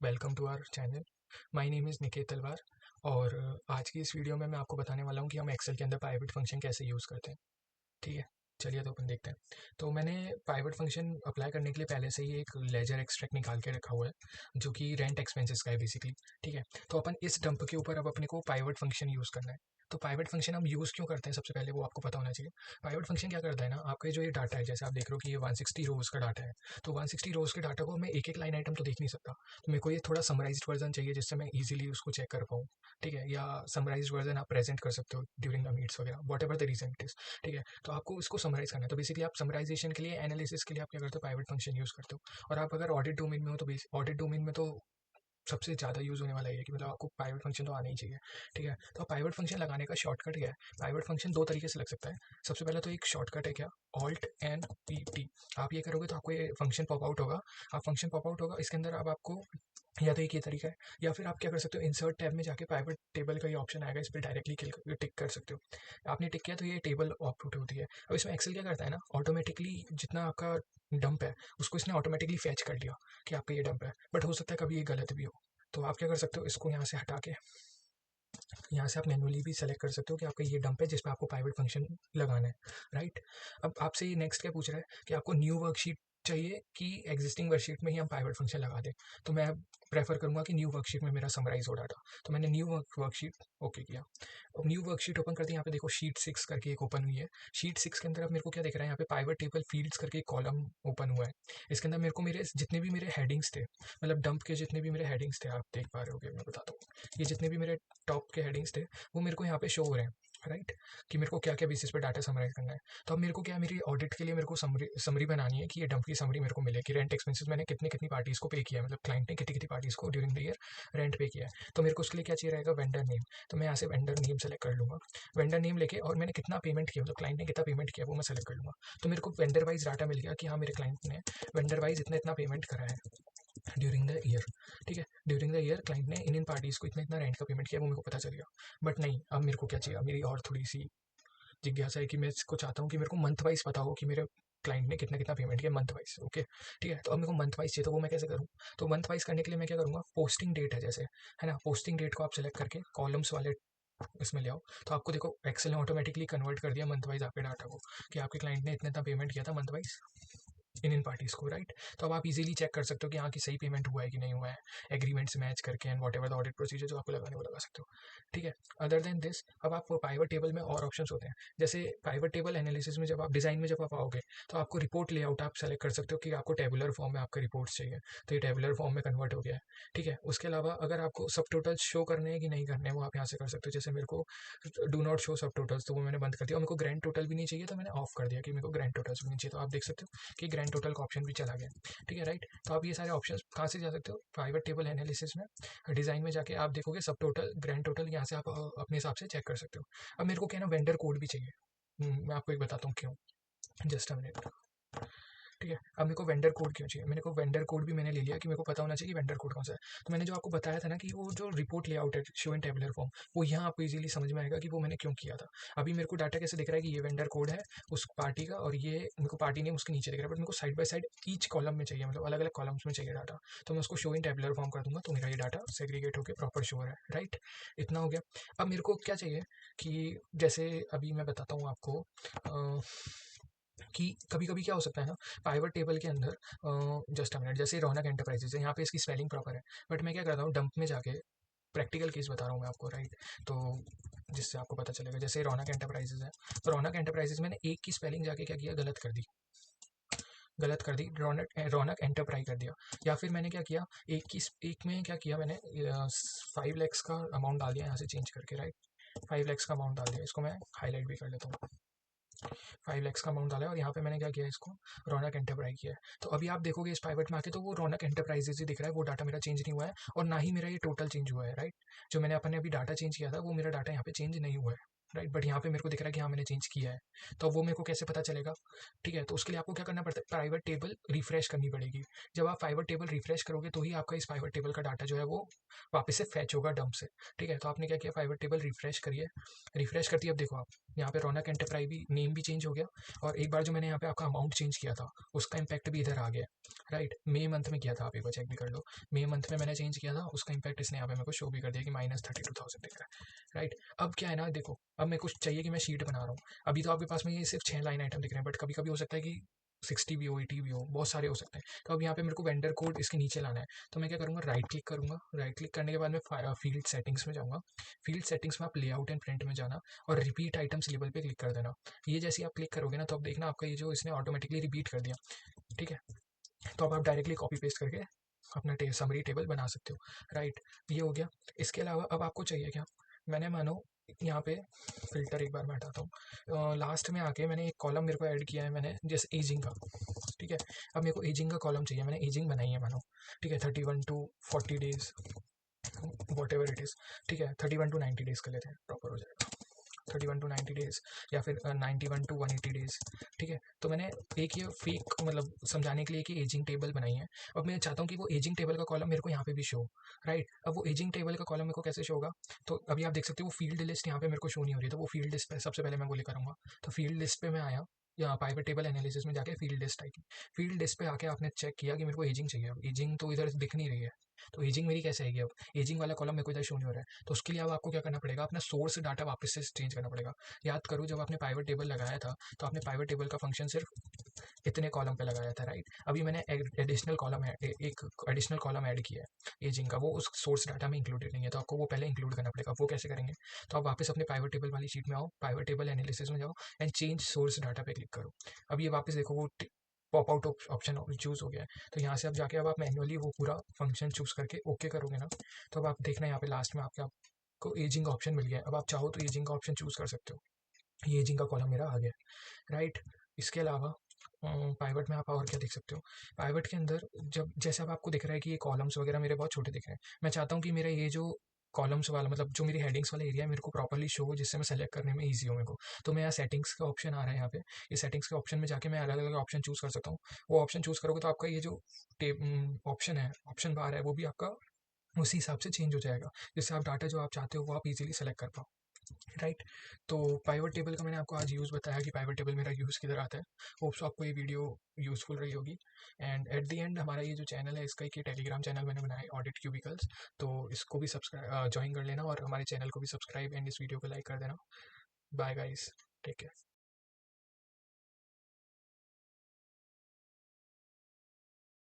Welcome to our channel. My name is Niket Talwar. और आज की इस वीडियो में मैं आपको बताने वाला हूँ कि हम एक्सेल के अंदर पाइवट फंक्शन कैसे यूज़ करते हैं। ठीक है, चलिए तो अपन देखते हैं। तो मैंने पाइवट फंक्शन अप्लाई करने के लिए पहले से ही एक लेजर एक्सट्रैक्ट निकाल के रखा हुआ है जो कि रेंट एक्सपेंसेस का है बेसिकली। ठीक है, तो अपन इस डंप के ऊपर अब अपने को पाइवट फंक्शन यूज़ करना है। तो पाइवट फंक्शन हम यूज़ क्यों करते हैं, सबसे पहले वो आपको पता होना चाहिए। पाइवट फंक्शन क्या करता है ना, आपके जो ये डाटा है, जैसे आप देख रहे हो कि ये 160 रोज का डाटा है। तो 160 रोज के डाटा को मैं एक एक लाइन आइटम तो देख नहीं सकता। तो मेरे को ये थोड़ा समराइज्ड वर्जन चाहिए जिससे मैं इजीली उसको चेक कर पाऊँ। ठीक है, या समराइज्ड वर्जन आप प्रेजेंट कर सकते हो ड्यूरिंग द मीट्स वगैरह, whatever the reason it is. ठीक है, तो आपको इसको समराइज करना है। तो बेसिकली आप समराइजेशन के लिए, एनालिसिस के लिए आप क्या करते हो, पाइवट फंक्शन यूज़ करते हो। और आप अगर ऑडिट डोमेन में हो तो ऑडिट डोमेन में तो सबसे ज़्यादा यूज़ होने वाला है कि मतलब आपको पाइवट फंक्शन तो आना ही चाहिए। ठीक है, तो पाइवट फंक्शन लगाने का शॉर्टकट क्या है। पाइवट फंक्शन दो तरीके से लग सकता है। सबसे पहले तो एक शॉर्टकट है क्या, ऑल्ट एंड पी टी। आप ये करोगे तो आपको ये फंक्शन पॉप आउट होगा। आप फंक्शन पॉप आउट होगा, इसके अंदर अब आपको या तो एक ये तरीका है, या फिर आप क्या कर सकते हो, इंसर्ट टैब में जाके पाइवट टेबल का ये ऑप्शन आएगा, इस पर डायरेक्टली टिक कर सकते हो। आपने टिक किया तो ये टेबल आउटपुट होती है। अब इसमें एक्सेल क्या करता है ना, ऑटोमेटिकली जितना आपका डंप है उसको इसने ऑटोमेटिकली फैच कर लिया कि आपका ये डंप है। बट हो सकता है कभी ये गलत भी हो। तो आप क्या कर सकते हो, इसको यहाँ से हटा के यहाँ से आप मैनुअली भी सेलेक्ट कर सकते हो कि आपका ये डंप है जिस पे आपको पाइवट फंक्शन लगाना है। राइट, अब आपसे ये नेक्स्ट क्या पूछ रहा है कि आपको न्यू वर्कशीट चाहिए कि एग्जिस्टिंग वर्कशीट में ही हम पाइवट फंक्शन लगा दें। तो मैं प्रेफर करूंगा कि न्यू वर्कशीट में मेरा समराइज हो डाटा। तो मैंने न्यू वर्कशीट ओके किया। अब न्यू वर्कशीट ओपन करते हैं, यहाँ पे देखो शीट 6 करके एक ओपन हुई है। शीट 6 के अंदर अब मेरे को क्या दिख रहा है, यहाँ पे पाइवट टेबल फील्ड्स करके एक कॉलम ओपन हुआ है। इसके अंदर मेरे को मेरे जितने भी मेरे हेडिंग्स थे, मतलब डंप के जितने भी मेरे हेडिंग्स थे, आप देख पा रहे होगे, मैं बताता हूँ। ये जितने भी मेरे टॉप के हेडिंग्स थे वो मेरे को यहाँ पे शो हो रहे हैं। राइट, कि मेरे को क्या क्या बेसिस पे डाटा समराइज करना है। तो अब मेरे को क्या, मेरी ऑडिट के लिए मेरे को समरी बनानी है कि ये डंप की समरी मेरे को मिले कि रेंट एक्सपेंसेस मैंने कितनी कितनी पार्टीज को पे किया है, मतलब क्लाइंट ने कितनी कितनी पार्टीज को ड्यूरिंग द ईयर रेंट पे किया है। तो मेरे को उसके लिए क्या चाहिए रहेगा, वेंडर नेम। तो मैं यहाँ से वेंडर नेम सेलेक्ट कर लूँगा। वेंडर नेम लेके और मैंने कितना पेमेंट किया, मतलब क्लाइंट ने कितना पेमेंट किया वो मैं सेलेक्ट कर लूँगा। तो मेरे को वेंडर वाइज डाटा मिल गया कि हाँ, मेरे क्लाइंट ने वेंडर वाइज इतना इतना पेमेंट करा है ड्यूरिंग द ईयर। ठीक है, ड्यूरिंग द ईयर क्लाइंट ने इन पार्टीज को इतना इतना रेंट का पेमेंट किया, वो मेरे को पता चल गया। बट नहीं, अब मेरे को क्या चाहिए, अब मेरी और थोड़ी सी जिज्ञासा है कि मैं इसको चाहता हूँ कि मेरे को मंथ वाइज पता हो कि मेरे क्लाइंट ने कितना कितना पेमेंट किया मंथ वाइज। ओके, ठीक है, तो अब मेरे को मंथ वाइज चाहिए, तो वो मैं कैसे करूँ। तो मंथ वाइज करने के लिए मैं क्या करूँगा, पोस्टिंग डेट है जैसे, है ना, पोस्टिंग डेट को आप सेलेक्ट करके कॉलम्स वाले इसमें ले आओ। तो आपको देखो एक्सेल ने ऑटोमेटिकली कन्वर्ट कर दिया मंथ वाइज आपके डाटा को, कि आपके क्लाइंट ने इतना इतना पेमेंट किया था मंथ वाइज इन पार्टीज को। राइट, तो अब आप इजीली चेक कर सकते हो कि हाँ, कि सही पेमेंट हुआ है कि नहीं हुआ है, एग्रीमेंट से मैच करके, and what ever the audit procedure जो आपको लगाने वो लगा सकते हो। ठीक है, अदर देन दिस अब आप पाइवट टेबल में और ऑप्शंस होते हैं। जैसे पाइवट टेबल एनालिसिस में जब आप डिजाइन में जब आप आओगे तो आपको रिपोर्ट लेआउट आप सेलेक्ट कर सकते हो कि आपको टेबुलर फॉर्म में आपका रिपोर्ट्स चाहिए। तो ये टेबुलर फॉर्म में कन्वर्ट हो गया है। ठीक है, उसके अलावा अगर आपको सब टोटल शो करने हैं कि नहीं करने हैं, वो आप यहाँ से कर सकते हो। जैसे मेरे को डू नॉट शो सब टोटल्स, तो वो मैंने बंद कर दिया। और मेरे को ग्रैंड टोटल भी नहीं चाहिए, तो मैंने ऑफ कर दिया कि मेरे को ग्रैंड टोटल्स भी नहीं चाहिए। तो आप देख सकते हो कि ग्रैंड टोटल का ऑप्शन भी चला गया। ठीक है, राइट, तो आप ये सारे ऑप्शन कहाँ से जा सकते हो, प्राइवेट टेबल एनालिसिस में डिजाइन में जाके आप देखोगे सब टोटल, ग्रैंड टोटल, यहाँ से आप अपने हिसाब से चेक कर सकते हो। अब मेरे को क्या है ना, वेंडर कोड भी चाहिए। मैं आपको एक बताता हूँ क्यों, जस्ट अ मिनट। ठीक है, अब मेरे को वेंडर कोड क्यों चाहिए, मेरे को वेंडर कोड भी मैंने ले लिया कि मेरे को पता होना चाहिए कि वेंडर कोड कौन सा है। तो मैंने जो आपको बताया था ना कि वो जो रिपोर्ट लेआउट है, शो इन टेबुलर फॉर्म, वो यहाँ आपको इजीली समझ में आएगा कि वो मैंने क्यों किया था। अभी मेरे को डाटा कैसे दिख रहा है कि ये वेंडर कोड है उस पार्टी का, और ये मेरे को पार्टी नेम उसके नीचे दिख रहा है, बट मेरे को side by side each column में चाहिए, मतलब अलग अलग कॉलम्स में चाहिए डाटा। तो मैं उसको शो इन टेबुलर फॉर्म कर दूंगा, तो मेरा ये डाटा सेग्रीगेट होकर प्रॉपर शो है। राइट, इतना हो गया। अब मेरे को क्या चाहिए कि जैसे अभी मैं बताता हूँ आपको कि कभी कभी क्या हो सकता है ना, पाइवट टेबल के अंदर जस्ट अ मिनट, जैसे रौनक एंटरप्राइजेज है, यहाँ पे इसकी स्पेलिंग प्रॉपर है। बट मैं क्या करता हूँ, डंप में जाके प्रैक्टिकल केस बता रहा हूँ मैं आपको। राइट, तो जिससे आपको पता चलेगा, जैसे रौनक एंटरप्राइजेज है, तो रौनक एंटरप्राइजेज मैंने एक की स्पेलिंग जाके क्या किया, गलत कर दी, रौनक रौनक एंटरप्राइज कर दिया। या फिर मैंने क्या किया, एक में क्या किया मैंने, 5 लैक्स का अमाउंट डाल दिया यहाँ से चेंज करके। राइट, 5 लैक्स का अमाउंट डाल दिया, इसको मैं हाईलाइट भी कर लेता हूँ। 5 लैक्स का अमाउंट डाला है, और यहाँ पे मैंने क्या किया, इसको रौनक एंटरप्राइज किया है। तो अभी आप देखोगे इस प्राइवेट में आके, तो वो रौनक एंटरप्राइजेज ही दिख रहा है, वो डाटा मेरा चेंज नहीं हुआ है, और ना ही मेरा ये टोटल चेंज हुआ है। राइट, जो मैंने अपने अभी डाटा चेंज किया था वो मेरा डाटा यहाँ पे चेंज नहीं हुआ है। राइट, बट यहाँ पे मेरे को दिख रहा है कि हाँ मैंने चेंज किया है। तो वो मेरे को कैसे पता चलेगा? ठीक है, तो उसके लिए आपको क्या करना पड़ता है, प्राइवेट टेबल रिफ्रेश करनी पड़ेगी। जब आप प्राइवेट टेबल रिफ्रेश करोगे तो ही आपका इस प्राइवेट टेबल का डाटा जो है वो वापस से फैच होगा डंप से। ठीक है, तो आपने क्या किया, प्राइवेट टेबल रिफ्रेश करिए। रिफ्रेश करती है, अब देखो आप यहाँ पे रौनक एंटरप्राइज भी नेम भी चेंज हो गया, और एक बार जो मैंने यहाँ पे आपका अमाउंट चेंज किया था उसका इम्पैक्ट भी इधर आ गया। राइट, मई मंथ में किया था, आप एक बार चेक भी कर लो। मई मंथ में मैंने चेंज किया था, उसका इम्पैक्ट इसने यहाँ पे मेरे को शो भी कर दिया कि -32,000 दिख रहा है। राइट, अब क्या है ना, देखो अब मेरे को चाहिए कि मैं शीट बना रहा हूँ। अभी तो आपके पास में ये सिर्फ 6 लाइन आइटम दिख रहे हैं, बट कभी कभी हो सकता है कि 60 भी हो, 80 भी हो, बहुत सारे हो सकते हैं। तो अब यहाँ पे मेरे को वेंडर कोड इसके नीचे लाना है। तो मैं क्या करूँगा, राइट क्लिक करूँगा। राइट क्लिक करने के बाद मैं फील्ड सेटिंग्स में जाऊँगा। फील्ड सेटिंग्स में आप लेआउट एंड प्रिंट में जाना, और रिपीट आइटम्स लेवल पे क्लिक कर देना। ये जैसे आप क्लिक करोगे ना, तो अब देखना आपका ये जो इसने ऑटोमेटिकली रिपीट कर दिया। ठीक है, तो अब आप डायरेक्टली कॉपी पेस्ट करके अपना समरी टेबल बना सकते हो। राइट, ये हो गया। इसके अलावा अब आपको चाहिए क्या, मैंने मानो यहाँ पे फिल्टर एक बार मैं हटाता हूँ, लास्ट में आके मैंने एक कॉलम मेरे को ऐड किया है मैंने, जैसे एजिंग का। ठीक है, अब मेरे को एजिंग का कॉलम चाहिए, मैंने एजिंग बनाई है मानो। ठीक है, 31 to 40 days, what ever it is. ठीक है, 31 to 90 डेज कर लेते हैं, प्रॉपर हो जाएगा। 31 to 90 डेज, या फिर 91 to 180 डेज। ठीक है, तो मैंने एक ये फेक मतलब समझाने के लिए कि एजिंग टेबल बनाई है। अब मैं चाहता हूँ कि वो एजिंग टेबल का कॉलम मेरे को यहाँ पे भी शो। राइट, अब वो एजिंग टेबल का कॉलम मेरे को कैसे शो होगा, तो अभी आप देख सकते हो वो फील्ड लिस्ट यहाँ पे मेरे को शो नहीं हो रही, तो वो फील्ड लिस्ट पे सबसे पहले मैं वो लेकर आऊँगा। तो फील्ड लिस्ट पे मैं आया, या पाइवट टेबल एनालिसिस में जाके फील्ड लिस्ट आएगी। फील्ड लिस्ट पे आके आपने चेक किया कि मेरे को एजिंग चाहिए, अब एजिंग तो इधर दिख नहीं रही है। तो एजिंग मेरी कैसे आएगी, अब एजिंग वाला कॉलम मेरे को इधर शो नहीं हो रहा है। तो उसके लिए अब आपको क्या करना पड़ेगा, अपना सोर्स डाटा वापस से चेंज करना पड़ेगा। याद करो जब आपने पाइवट टेबल लगाया था, तो आपने पाइवट टेबल का फंक्शन सिर्फ इतने कॉलम पे लगाया था। राइट, अभी मैंने एडिशनल कॉलम एक एडिशनल कॉलम ऐड किया है एजिंग का, वो उस सोर्स डाटा में इंक्लूडेड नहीं है, तो आपको वो पहले इंक्लूड करना पड़ेगा। वो कैसे करेंगे, तो आप वापस अपने पाइवट टेबल वाली शीट में आओ, पाइवट टेबल एनालिसिस में जाओ, एंड चेंज सोर्स डाटा पे क्लिक करो। अब ये वापस देखो वो पॉप आउट ऑप्शन चूज हो गया है। तो यहाँ से अब जाके अब आप मैन्युअली वो पूरा फंक्शन चूज करके ओके करोगे ना, तो अब आप देखना यहाँ पे लास्ट में आपको एजिंग का ऑप्शन मिल गया है। अब आप चाहो तो एजिंग का ऑप्शन चूज कर सकते हो। ये एजिंग का कॉलम मेरा आ गया। राइट, इसके अलावा पाइवट में आप और क्या देख सकते हो, पाइवट के अंदर जब जैसे अब आपको दिख रहा है कि ये कॉलम्स वगैरह मेरे बहुत छोटे दिख रहे हैं, मैं चाहता हूँ कि मेरा ये जो कॉलम्स वाला मतलब जो मेरी हेडिंग्स वाला एरिया है मेरे को प्रॉपर्ली शो हो, जिससे मैं सेलेक्ट करने में ईजी हो मेरे को। तो मैं यहाँ सेटिंग्स का ऑप्शन आ रहा है यहाँ पे, ये सेटिंग्स के ऑप्शन में जाके मैं अलग अलग ऑप्शन चूज कर सकता हूँ। वो ऑप्शन चूज करोगे तो आपका ये जो ऑप्शन है, ऑप्शन बार है, वो भी आपका उसी हिसाब से चेंज हो जाएगा, जिससे आप डाटा जो आप चाहते हो वो आप इजीली सेलेक्ट कर पाओ। राइट, तो पाइवट टेबल का मैंने आपको आज यूज़ बताया कि पाइवट टेबल मेरा यूज़ किधर आता है। होप्स आपको ये वीडियो यूज़फुल रही होगी। एंड एट द एंड हमारा ये जो चैनल है इसका एक ये टेलीग्राम चैनल मैंने बनाया है, ऑडिट क्यूबिकल्स। तो इसको भी सब्सक्राइब ज्वाइन कर लेना, और हमारे चैनल को भी सब्सक्राइब एंड इस वीडियो को लाइक कर देना। Bye guys, take care.